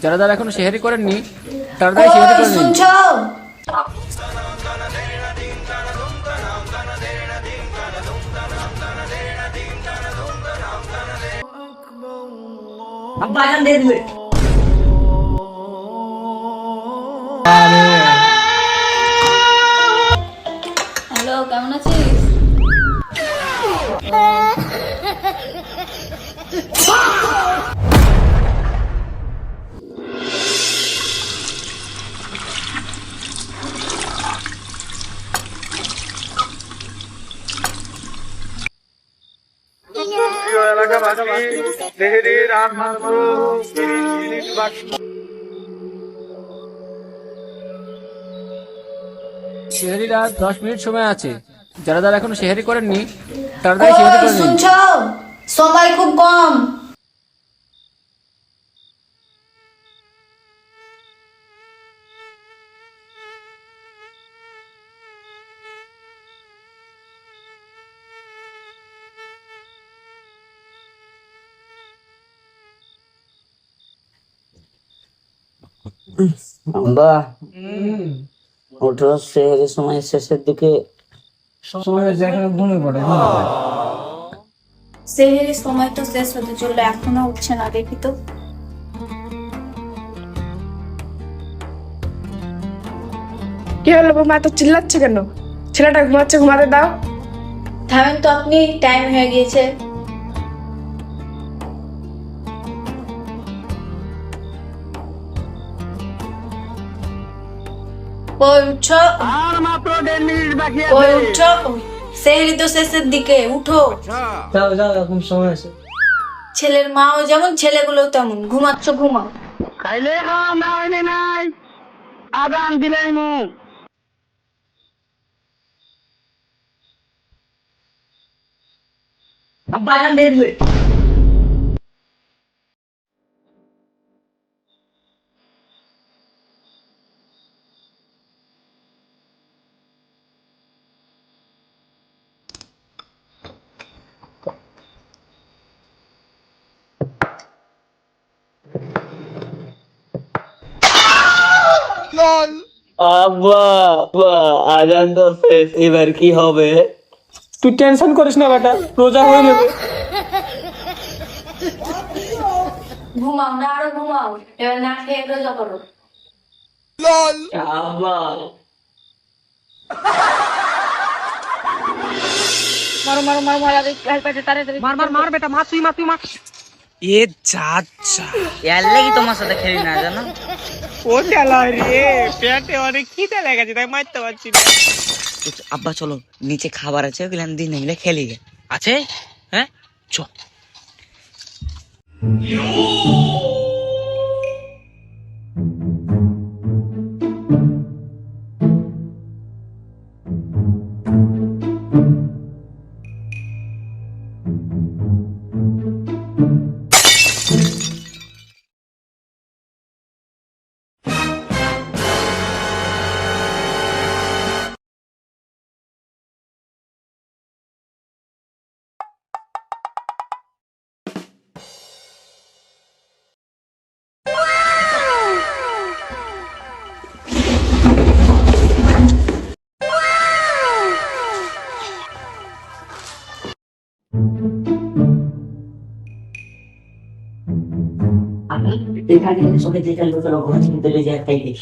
যারা যারা এখনো সেহরি করেননি তাড়াতাড়ি সেহরি করে নিন। শুনছো? বাজান দিয়ে দিবে। হ্যালো, কেমন আছিস? সেহরির আর 10 মিনিট সময় আছে। যারা যারা এখনো সেহরি করেননি তাড়াতাড়ি সেহরি করে নিন। শুনছো? সময় খুব কম। আমরা ওঠো সেহেরি সময় শেষের দিকে সেহেরির সময় তো শেষ হতে চললো, এখনো উঠছে না, দেখি তো। কি হলো বৌমা, এত চিল্লাচ্ছে কেন? ছেলেটা ঘুমাচ্ছে, ঘুমাতে দাও। থামেন তো আপনি, টাইম হয়ে গিয়েছে। কই উঠছো? আর মাত্র 1.5 মিনিট বাকি কই আছে। উঠছো? সেহেরি তো শেষের দিকে, উঠো। যাও যাও, এখন সময় আছে। ছেলের মাও যেমন ছেলেগুলো তেমন, ঘুমাচ্ছ ঘুমাও। খাইলে খাওয়া না হইলে নাই, আদান দিলাই মু। বাজান দিয়ে দিবে। আব্বা আব্বা, আজান তো শেষ, এবার কি হবে? তুই টেনশন করিস না বেটা, রোজা হয়ে যাবে। ঘুমাও না, আরো ঘুমাও। এবার না খেয়ে রোজা করো। আব্বা এ যাচ্ছা এর লাগি তোমার সাথে খেলি না জানো। ও চালা রে, পেটে অনেক খিদে লেগেছে, তাই মারতে পারছি না। আব্বা চলো, নিচে খাবার আছে, ওগুলো দিন মিলে খেলি গে। আছে? হ্যাঁ চ। এখানে সবাই যে চাল করে ঘুমাচ্ছে, কিন্তু এই যে একটাই দেশ।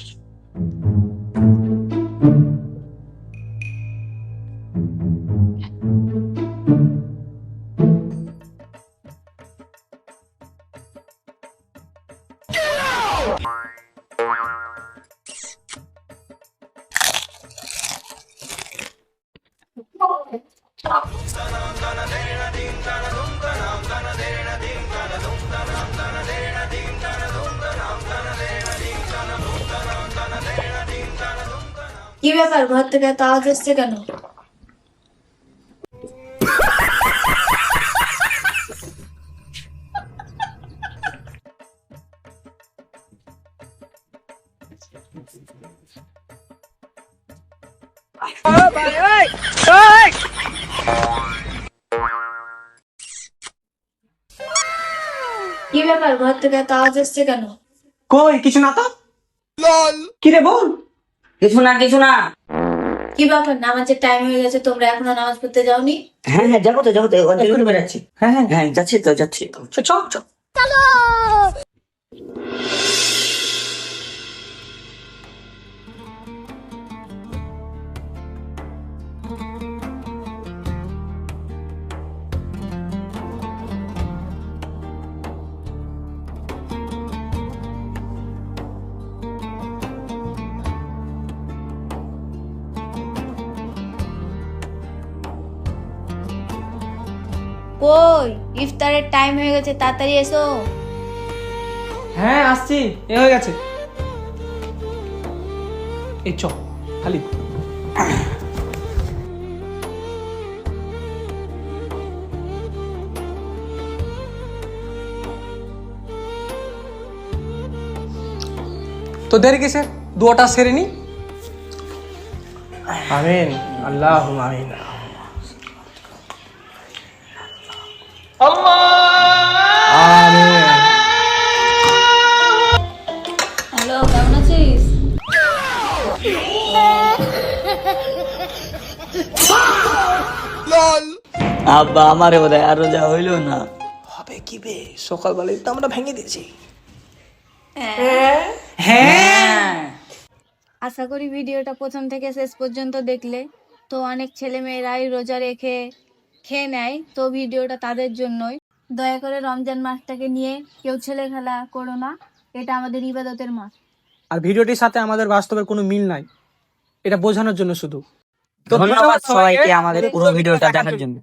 কি ব্যাপার, ঘর থেকে এত আওয়াজ এসছে কেন? কি ব্যাপার, ঘর থেকে এত আওয়াজ এসছে কেন? কই কিছু না তো। কি রে বল। কিছু না কিছু না। কি ব্যাপার, নামাজের টাইম হয়ে গেছে, তোমরা এখনো নামাজ পড়তে যাওনি? হ্যাঁ হ্যাঁ যাবো তো এক্ষুনি বেরাচ্ছি। হ্যাঁ হ্যাঁ হ্যাঁ যাচ্ছি তো যাচ্ছি। চল চল। কই, ইফতারের টাইম হয়ে গেছে, তাড়াতাড়ি এসো। হ্যাঁ আসছি, এ হয়ে গেছে। এই চ খালি। তো দেরি কিসে, দুয়াটা সেরে নি। আমিন, আল্লাহ আমিন। হ্যালো, কেমন আছিস? আব্বা আমারে বোধহয় আর রোজা হইলো না। হবে কি বে, সকালবেলায় তো আমরা ভেঙে দিয়েছি। আশা করি ভিডিওটা প্রথম থেকে শেষ পর্যন্ত দেখলে। তো অনেক ছেলে মেয়েরাই রোজা রেখে খেয়ে নেয়, তো ভিডিওটা তাদের জন্যই। দয়া করে রমজান মাসটাকে নিয়ে কেউ ছেলে খেলা করো না, এটা আমাদের ইবাদতের মাস। আর ভিডিওটির সাথে আমাদের বাস্তবের কোনো মিল নাই, এটা বোঝানোর জন্য শুধু। ধন্যবাদ সবাইকে আমাদের পুরো ভিডিওটা দেখার জন্য।